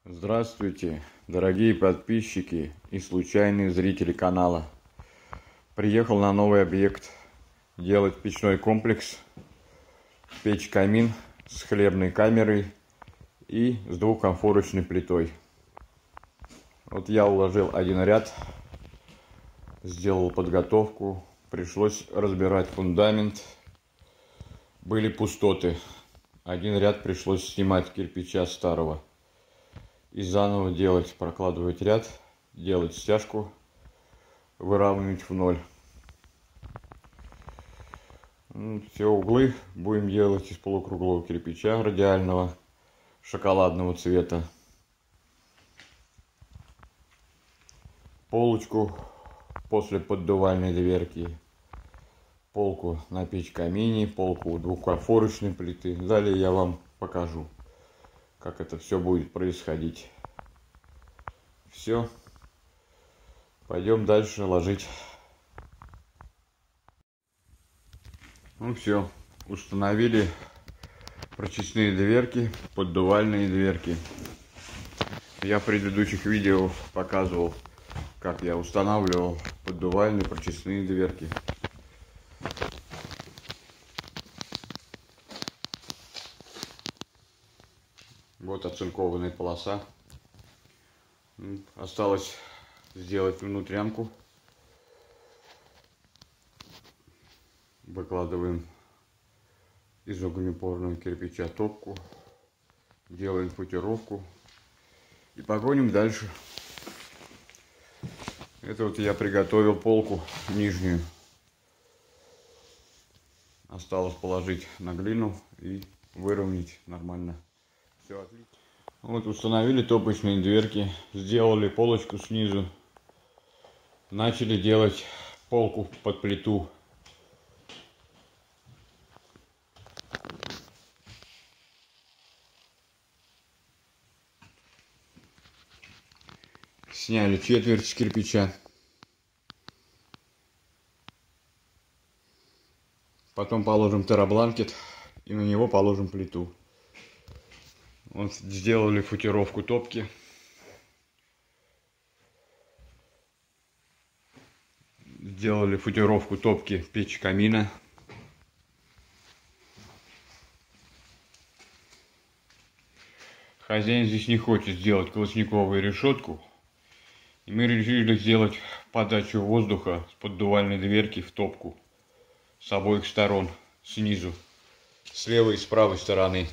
Здравствуйте, дорогие подписчики и случайные зрители канала. Приехал на новый объект делать печной комплекс, печь-камин с хлебной камерой и с двухкомфорочной плитой. Вот я уложил один ряд, сделал подготовку, пришлось разбирать фундамент, были пустоты. Один ряд пришлось снимать кирпича старого и заново делать, прокладывать ряд, делать стяжку, выравнивать в ноль. Все углы будем делать из полукруглого кирпича радиального шоколадного цвета. Полочку после поддувальной дверки, полку на печь-камине, полку у двухкомфорочной плиты. Далее я вам покажу, как это все будет происходить. Все, пойдем дальше ложить. Ну все, установили прочистные дверки, поддувальные дверки. Я в предыдущих видео показывал, как я устанавливал поддувальные прочистные дверки. Вот оцинкованная полоса. Осталось сделать внутрянку. Выкладываем из огнеупорного кирпича топку. Делаем футировку. И погоним дальше. Это вот я приготовил полку нижнюю. Осталось положить на глину и выровнять нормально. Все отлично. Вот установили топочные дверки, сделали полочку снизу, начали делать полку под плиту. Сняли четверть кирпича. Потом положим террабланкет и на него положим плиту. Вот сделали футировку топки. Сделали футировку топки печь-камина. Хозяин здесь не хочет сделать колосниковую решетку. И мы решили сделать подачу воздуха с поддувальной дверки в топку. С обоих сторон, снизу, с левой и с правой стороны.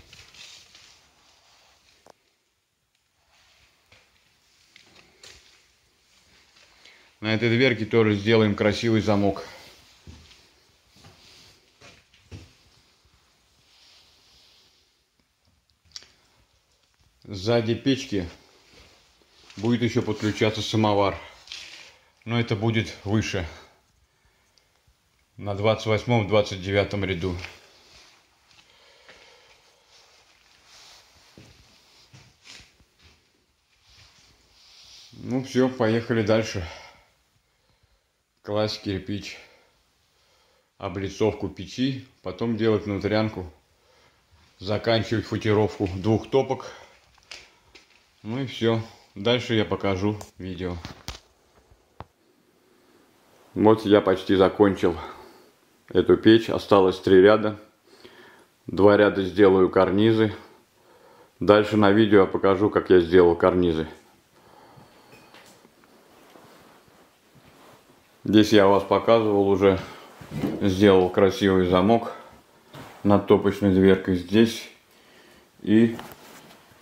На этой дверке тоже сделаем красивый замок. Сзади печки будет еще подключаться самовар. Но это будет выше. На 28-29 ряду. Ну все, поехали дальше. Класть кирпич, облицовку печи, потом делать внутрянку, заканчивать футировку двух топок. Ну и все. Дальше я покажу видео. Вот я почти закончил эту печь. Осталось 3 ряда. 2 ряда сделаю карнизы. Дальше на видео я покажу, как я сделал карнизы. Здесь я вас показывал уже. Сделал красивый замок над топочной дверкой здесь и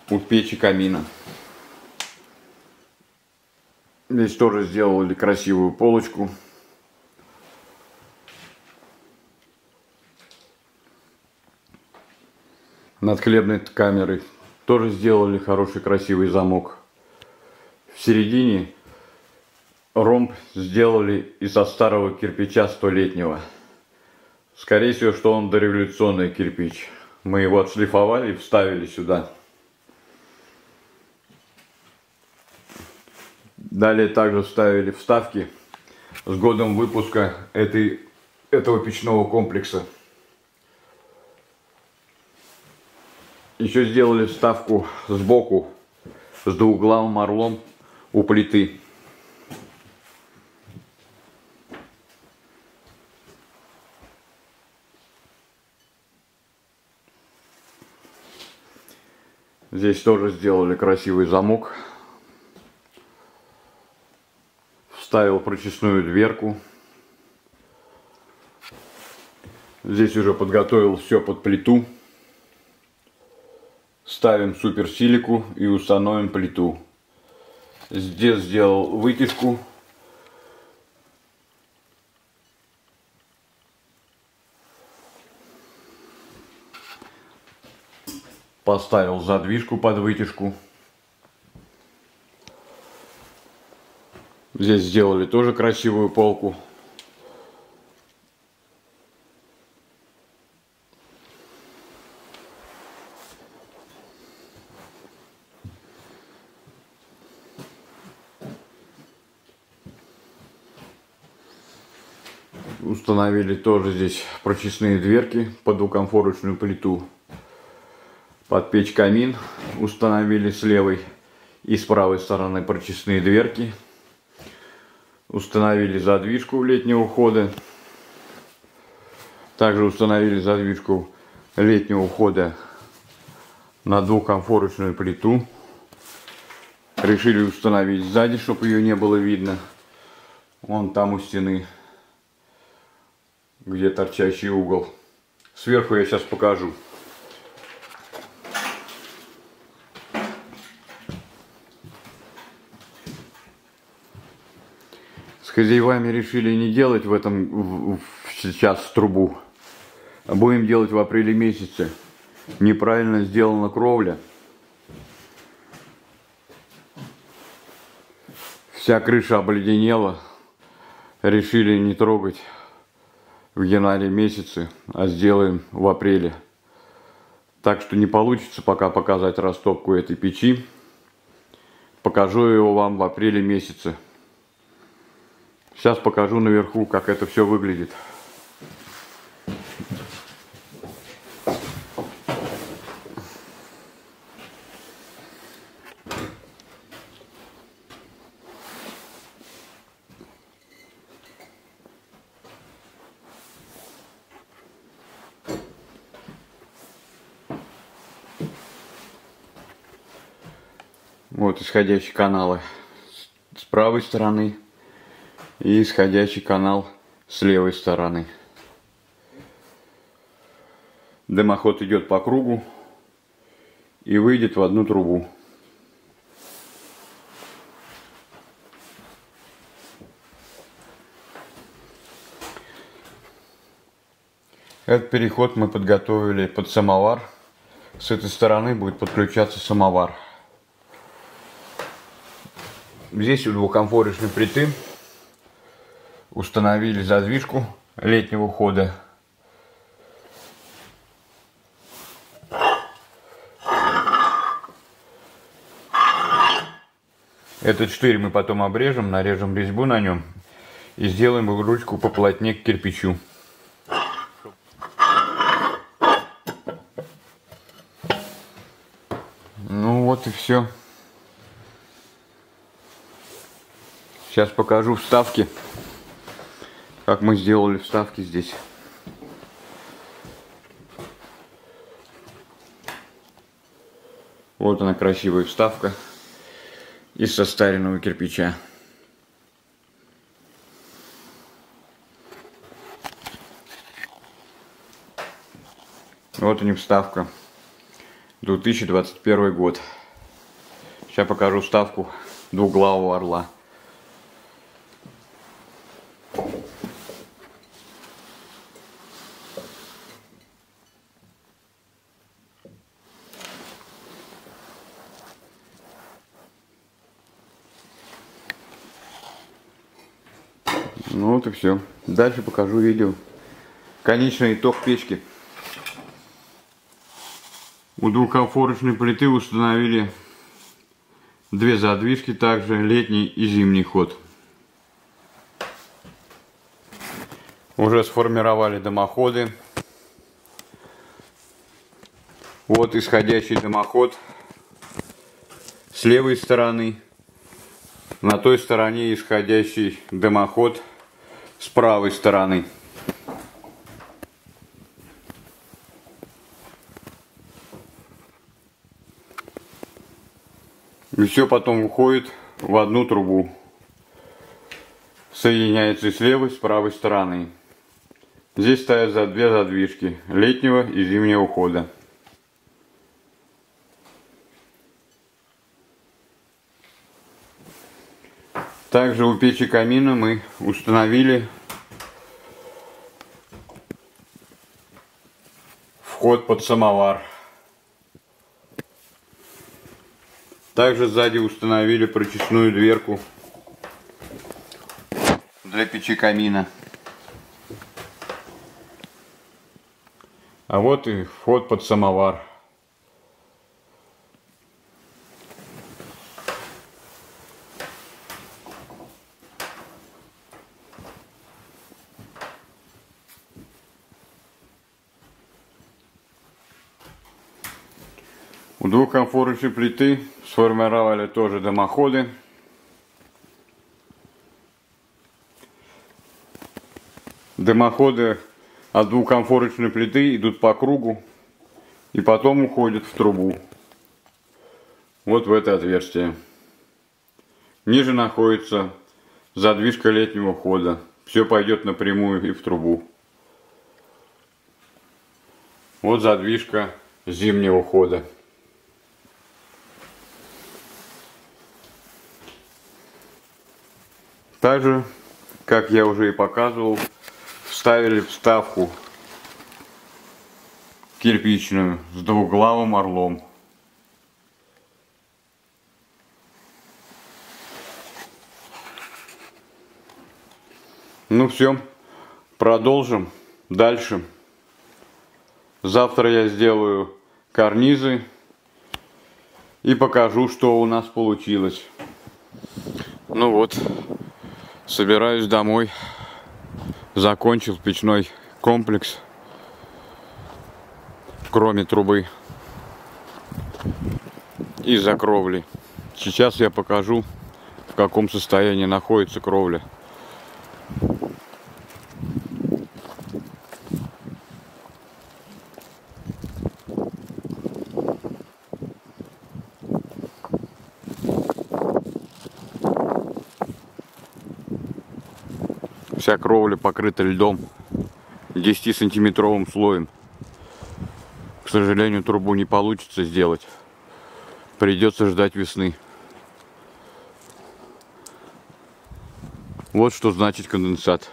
у печи камина. Здесь тоже сделали красивую полочку. Над хлебной камерой тоже сделали хороший красивый замок. В середине ромб сделали из-за старого кирпича 100-летнего. Скорее всего, что он дореволюционный кирпич. Мы его отшлифовали и вставили сюда. Далее также вставили вставки с годом выпуска этого печного комплекса. Еще сделали вставку сбоку с двуглавым орлом у плиты. Здесь тоже сделали красивый замок. Вставил прочистную дверку. Здесь уже подготовил все под плиту. Ставим суперсилику и установим плиту. Здесь сделал вытяжку. Поставил задвижку под вытяжку. Здесь сделали тоже красивую полку. Установили тоже здесь прочистные дверки под двухкомфорочную плиту. Под печь камин установили с левой и с правой стороны прочистные дверки. Установили задвижку летнего входа. Также установили задвижку летнего входа на двухкомфорочную плиту. Решили установить сзади, чтобы ее не было видно. Вон там у стены, где торчащий угол. Сверху я сейчас покажу. С хозяевами решили не делать в этом сейчас трубу, а будем делать в апреле месяце. Неправильно сделана кровля. Вся крыша обледенела. Решили не трогать в январе месяце, а сделаем в апреле. Так что не получится пока показать растопку этой печи. Покажу его вам в апреле месяце. Сейчас покажу наверху, как это все выглядит. Вот исходящие каналы с правой стороны и исходящий канал с левой стороны. Дымоход идет по кругу и выйдет в одну трубу. Этот переход мы подготовили под самовар. С этой стороны будет подключаться самовар. Здесь у двухкомфорочной плиты установили задвижку летнего входа. Этот штырь мы потом обрежем, нарежем резьбу на нем и сделаем ручку поплотнее к кирпичу. Ну вот и все. Сейчас покажу вставки, как мы сделали вставки здесь. Вот она, красивая вставка из состаренного кирпича. Вот они, вставка. 2021 год. Сейчас покажу вставку двуглавого орла. Ну вот и все. Дальше покажу видео. Конечный итог печки. У двухкомфорочной плиты установили две задвижки, также летний и зимний ход. Уже сформировали дымоходы. Вот исходящий дымоход с левой стороны, на той стороне исходящий дымоход с правой стороны. И все потом уходит в одну трубу. Соединяется и с левой, с правой стороны. Здесь стоят две задвижки летнего и зимнего хода. Также у печи камина мы установили вход под самовар. Также сзади установили прочесную дверку для печи камина. А вот и вход под самовар. У двухконфорочной плиты сформировали тоже дымоходы. Дымоходы от двухконфорочной плиты идут по кругу и потом уходят в трубу. Вот в это отверстие. Ниже находится задвижка летнего хода. Все пойдет напрямую и в трубу. Вот задвижка зимнего хода. Также, как я уже и показывал, вставили вставку кирпичную с двуглавым орлом. Ну все, продолжим дальше. Завтра я сделаю карнизы и покажу, что у нас получилось. Ну вот, собираюсь домой. Закончил печной комплекс, кроме трубы и за кровли. Сейчас я покажу, в каком состоянии находится кровля. Вся кровля покрыта льдом 10-сантиметровым слоем. К сожалению, трубу не получится сделать. Придется ждать весны. Вот что значит конденсат.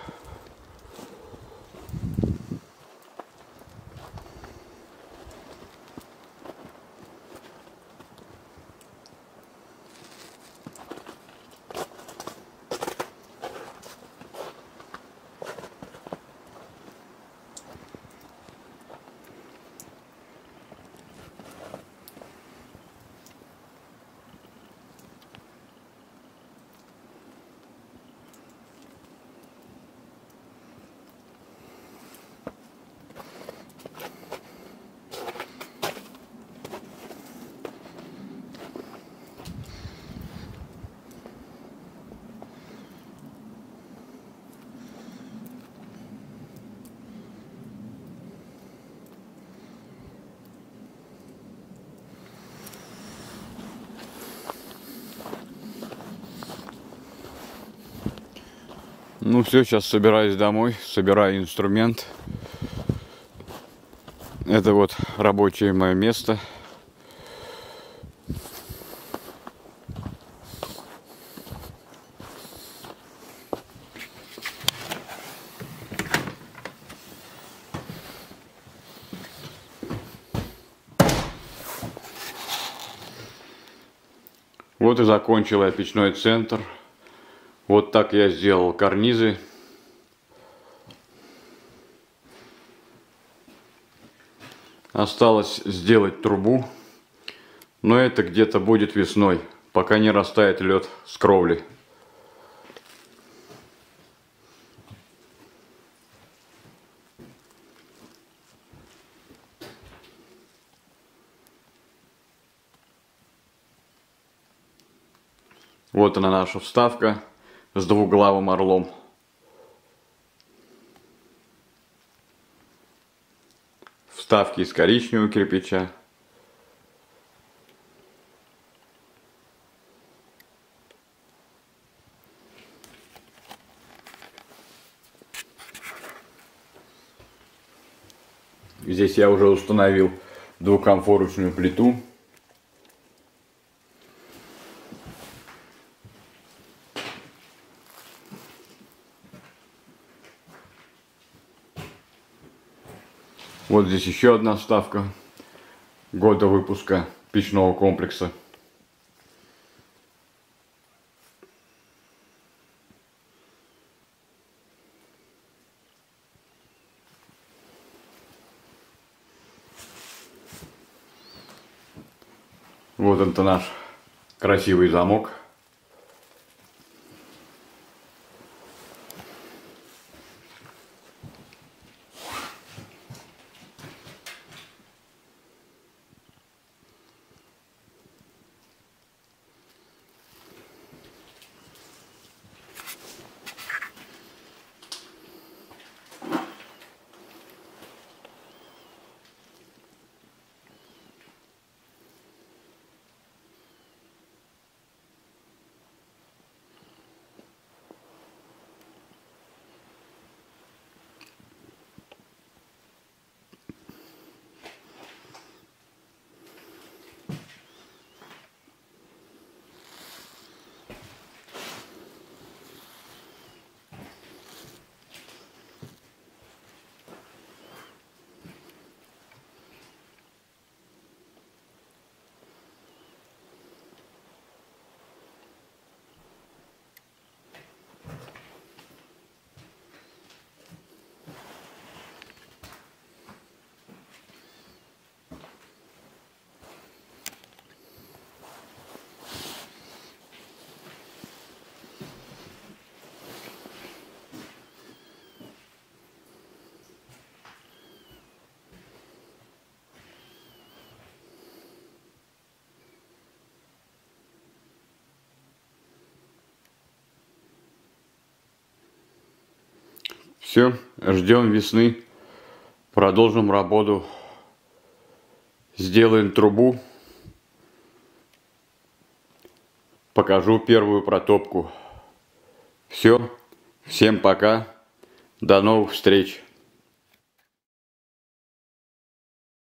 Ну все, сейчас собираюсь домой, собираю инструмент. Это вот рабочее мое место. Вот и закончил я печной центр. Вот так я сделал карнизы. Осталось сделать трубу, но это где-то будет весной, пока не растает лед с кровли. Вот она, наша вставка с двуглавым орлом. Вставки из коричневого кирпича. Здесь я уже установил двухкомфорочную плиту. Вот здесь еще одна вставка года выпуска печного комплекса. Вот это наш красивый замок. Все, ждем весны, продолжим работу, сделаем трубу, покажу первую протопку. Все, всем пока, до новых встреч.